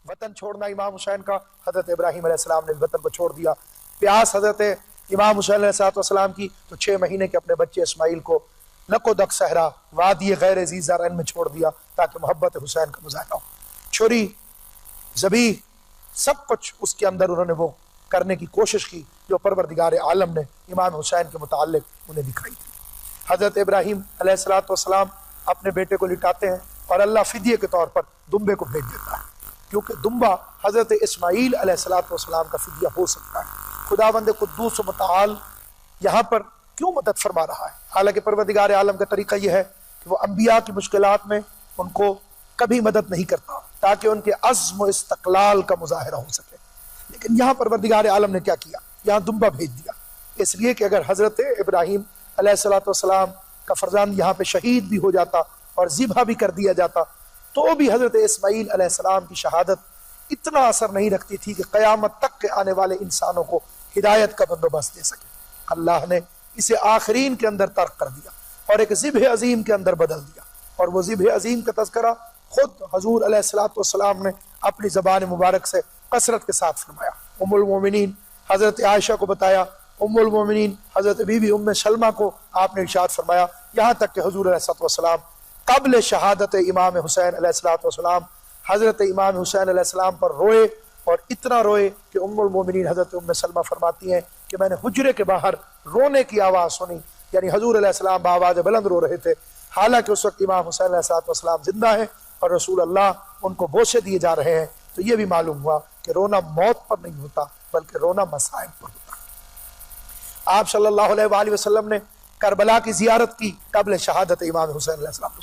وطن چھوڑنا امام حسین کا، حضرت ابراہیم علیہ السلام نے وطن کو چھوڑ دیا۔ پیاس حضرت امام حسین علیہ السلام کی تو 6 مہینے کے اپنے بچے اسماعیل کو لک و دک صحرا وادی غیر ذی زرع میں چھوڑ دیا تاکہ محبت حسین کا مظاہرہ ہو۔ چھری ذبیح سب کچھ اس کے اندر انہوں نے وہ کرنے کی کوشش کی جو پروردگار عالم نے امام حسین کے متعلق انہیں دکھائی تھی۔ حضرت ابراہیم علیہ السلام اپنے بیٹے کو لٹاتے ہیں اور اللہ فدیے کے طور پر دمبے کو بھیج دیتا ہے، کیونکہ دمبا حضرت اسماعیل علیہ السلام کا فدیہ ہو سکتا ہے۔ خداوند قدوس و متعال یہاں پر کیوں مدد فرما رہا ہے؟ حالانکہ پروردگار عالم کا طریقہ یہ ہے کہ وہ انبیاء کی مشکلات میں ان کو کبھی مدد نہیں کرتا تاکہ ان کے عزم و استقلال کا مظاہرہ ہو سکے، لیکن یہاں پروردگار عالم نے کیا کیا؟ یہاں دمبا بھیج دیا، اس لیے کہ اگر حضرت ابراہیم علیہ السلام کا فرزند یہاں پہ شہید بھی ہو جاتا اور ذبح بھی کر دیا جاتا تو بھی حضرت اسماعیل علیہ السلام کی شہادت اتنا اثر نہیں رکھتی تھی کہ قیامت تک کے آنے والے انسانوں کو ہدایت کا بندوبست دے سکے۔ اللہ نے اسے آخرین کے اندر ترک کر دیا اور ایک ذبح عظیم کے اندر بدل دیا، اور وہ ذبح عظیم کا تذکرہ خود حضور علیہ السلام نے اپنی زبان مبارک سے کثرت کے ساتھ فرمایا۔ ام المومنین حضرت عائشہ کو بتایا، ام المومنین حضرت بی بی ام سلمہ کو آپ نے ارشاد فرمایا، یہاں تک کہ حضور علیہ السلام قبل شہادت امام حسین علیہ السلام حضرت امام حسین علیہ السلام پر روئے، اور اتنا روئے کہ ام المومنین حضرت ام سلمہ فرماتی ہیں کہ میں نے حجرے کے باہر رونے کی آواز سنی، یعنی حضور علیہ السلام بآواز بلند رو رہے تھے، حالانکہ اس وقت امام حسین علیہ السلام زندہ ہیں اور رسول اللہ ان کو بوسے دیے جا رہے ہیں۔ تو یہ بھی معلوم ہوا کہ رونا موت پر نہیں ہوتا بلکہ رونا مصائب پر ہوتا۔ آپ صلی اللہ علیہ وآلہ وسلم نے کربلا کی زیارت کی قبل شہادت امام حسین علیہ السلام۔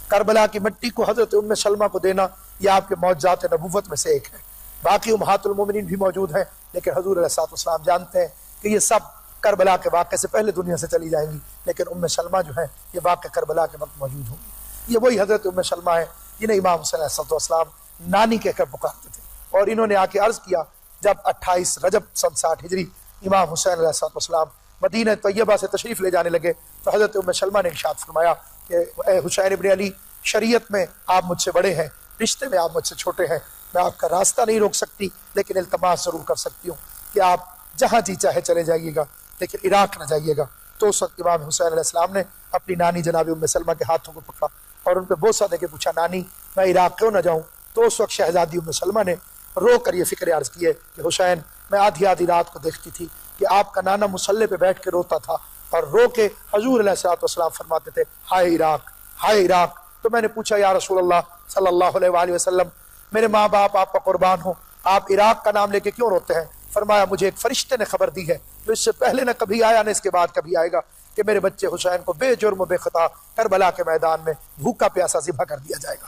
کربلا کی مٹی کو حضرت ام سلمہ کو دینا یہ آپ کے معجزات نبوت میں سے ایک ہے۔ باقی امہات المومنین بھی موجود ہیں، لیکن حضور علیہ السلام جانتے ہیں کہ یہ سب کربلا کے واقعے سے پہلے دنیا سے چلی جائیں گی، لیکن ام سلمہ جو ہیں یہ واقع کربلا کے وقت موجود ہوں گی۔ یہ وہی حضرت ام سلمہ ہیں جنہیں امام حسین علیہ السلام نانی کہہ کر پکارتے تھے، اور انہوں نے آ کے عرض کیا جب 28 رجب سن 60 ہجری امام حسین علیہ السلام مدینہ طیبہ سے تشریف لے جانے لگے تو حضرت ام سلمہ نے ارشاد فرمایا کہ اے حسین ابن علی، شریعت میں آپ مجھ سے بڑے ہیں، رشتے میں آپ مجھ سے چھوٹے ہیں، میں آپ کا راستہ نہیں روک سکتی، لیکن التماس ضرور کر سکتی ہوں کہ آپ جہاں جی چاہے چلے جائیے گا لیکن عراق نہ جائیے گا۔ تو اس وقت امام حسین علیہ السلام نے اپنی نانی جناب ام سلمہ کے ہاتھوں کو پکڑا اور ان پہ بوسہ دے کے پوچھا، نانی میں عراق کیوں نہ جاؤں؟ تو اس وقت شہزادی ام سلمہ نے رو کر یہ فکر عرض کی ہے کہ حسین، میں آدھی رات کو دیکھتی تھی کہ آپ کا نانا مصلی پہ بیٹھ کے روتا تھا اور رو کے حضور علیہ السلام فرماتے تھے، ہائے عراق، ہائے عراق۔ تو میں نے پوچھا، یا رسول اللہ صلی اللہ علیہ وآلہ وسلم، میرے ماں باپ آپ کا قربان ہو، آپ عراق کا نام لے کے کیوں روتے ہیں؟ فرمایا، مجھے ایک فرشتے نے خبر دی ہے جو اس سے پہلے نہ کبھی آیا نہ اس کے بعد کبھی آئے گا، کہ میرے بچے حسین کو بے جرم و بے خطا کربلا کے میدان میں بھوکا پیاسا ذبح کر دیا جائے گا۔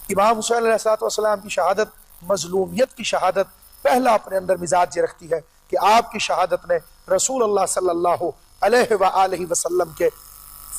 امام حسین علیہ السلام کی شہادت مظلومیت کی شہادت پہلا اپنے اندر مزاج یہ رکھتی ہے کہ آپ کی شہادت نے رسول اللہ صلی اللہ علیہ وآلہ وسلم کے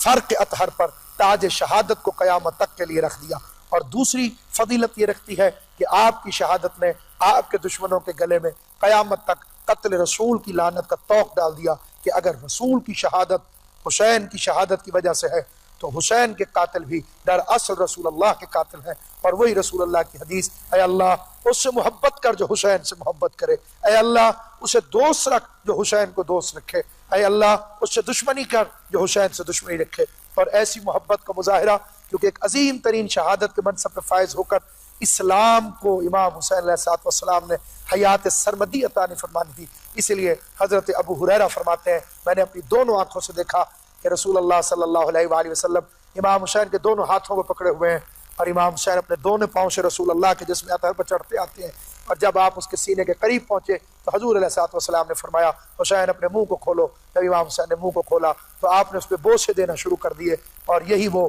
فرق اطہر پر تاج شہادت کو قیامت تک کے لیے رکھ دیا، اور دوسری فضیلت یہ رکھتی ہے کہ آپ کی شہادت نے آپ کے دشمنوں کے گلے میں قیامت تک قتل رسول کی لعنت کا طوق ڈال دیا کہ اگر رسول کی شہادت حسین کی شہادت کی وجہ سے ہے تو حسین کے قاتل بھی در اصل رسول اللہ کے قاتل ہیں، اور وہی رسول اللہ کی حدیث، اے اللہ اس سے محبت کر جو حسین سے محبت کرے، اے اللہ اسے دوست رکھ جو حسین کو دوست رکھے، اے اللہ اس سے دشمنی کر جو حسین سے دشمنی رکھے۔ اور ایسی محبت کا مظاہرہ کیونکہ ایک عظیم ترین شہادت کے منصب پہ فائز ہو کر اسلام کو امام حسین علیہ السلام نے حیات سرمدی عطا نہیں فرمانی تھی، اسی لیے حضرت ابو ہریرہ فرماتے ہیں، میں نے اپنی دونوں آنکھوں سے دیکھا کہ رسول اللہ صلی اللہ علیہ وآلہ وسلم امام حسین کے دونوں ہاتھوں کو پکڑے ہوئے ہیں، اور امام حسین اپنے دونوں پاؤں سے رسول اللہ کے جسم اطہر پر چڑھتے آتے ہیں، اور جب آپ اس کے سینے کے قریب پہنچے تو حضور علیہ السلام نے فرمایا، حسین اپنے منہ کو کھولو۔ جب امام حسین نے منہ کو کھولا تو آپ نے اس پہ بوسے دینا شروع کر دیے، اور یہی وہ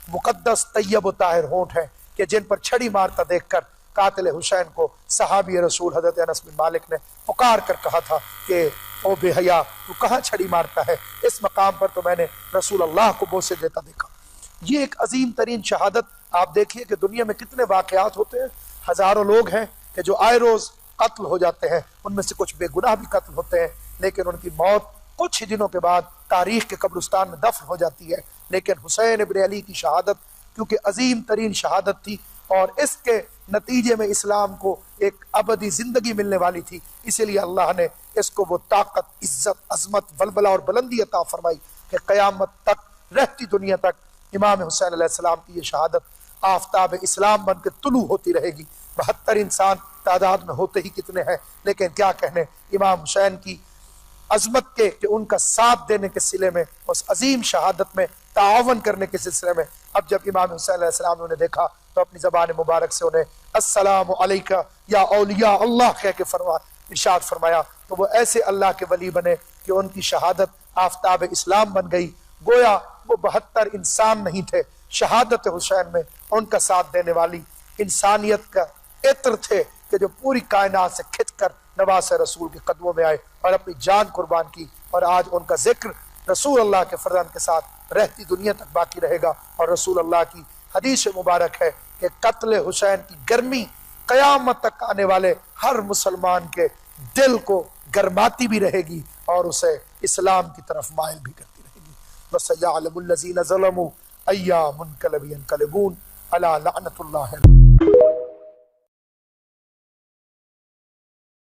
مقدس طیب و طاہر ہونٹ ہیں کہ جن پر چھڑی مارتا دیکھ کر قاتل حسین کو صحابی رسول حضرت انس بن مالک نے پکار کر کہا تھا کہ او بے حیا، تو کہاں چھڑی مارتا ہے؟ اس مقام پر تو میں نے رسول اللہ کو بوسے دیتا دیکھا۔ یہ ایک عظیم ترین شہادت۔ آپ دیکھیے کہ دنیا میں کتنے واقعات ہوتے ہیں، ہزاروں لوگ ہیں کہ جو آئے روز قتل ہو جاتے ہیں، ان میں سے کچھ بے گناہ بھی قتل ہوتے ہیں، لیکن ان کی موت کچھ ہی دنوں کے بعد تاریخ کے قبرستان میں دفن ہو جاتی ہے۔ لیکن حسین ابن علی کی شہادت کیونکہ عظیم ترین شہادت تھی، اور اس کے نتیجے میں اسلام کو ایک ابدی زندگی ملنے والی تھی، اسی لیے اللہ نے اس کو وہ طاقت، عزت، عظمت، ولولہ اور بلندی عطا فرمائی کہ قیامت تک، رہتی دنیا تک امام حسین علیہ السلام کی یہ شہادت آفتاب اسلام بن کے طلوع ہوتی رہے گی۔ 72 انسان تعداد میں ہوتے ہی کتنے ہیں، لیکن کیا کہنے امام حسین کی عظمت کے کہ ان کا ساتھ دینے کے سلے میں، اس عظیم شہادت میں تعاون کرنے کے سلسلے میں اب جب امام حسین علیہ السلام نے انہیں دیکھا تو اپنی زبان مبارک سے انہیں السلام علیکہ یا اولیاء اللہ کہہ کے ارشاد فرمایا، تو وہ ایسے اللہ کے ولی بنے کہ ان کی شہادت آفتاب اسلام بن گئی۔ گویا وہ 72 انسان نہیں تھے، شہادت حسین میں ان کا ساتھ دینے والی انسانیت کا عطر تھے کہ جو پوری کائنات سے کھچ کر نواز رسول کے قدموں میں آئے اور اپنی جان قربان کی، اور آج ان کا ذکر رسول اللہ کے فرزند کے ساتھ رہتی دنیا تک باقی رہے گا۔ اور رسول اللہ کی حدیث مبارک ہے کہ قتل حسین کی گرمی قیامت تک آنے والے ہر مسلمان کے دل کو گرماتی بھی رہے گی اور اسے اسلام کی طرف مائل بھی کرتی رہے گی۔ وَسَيَعْلَمُ الَّذِينَ ظَلَمُوا أَيَّ مُنْقَلَبٍ يَنْقَلِبُونَ أَلَا لَعْنَةُ اللَّهِ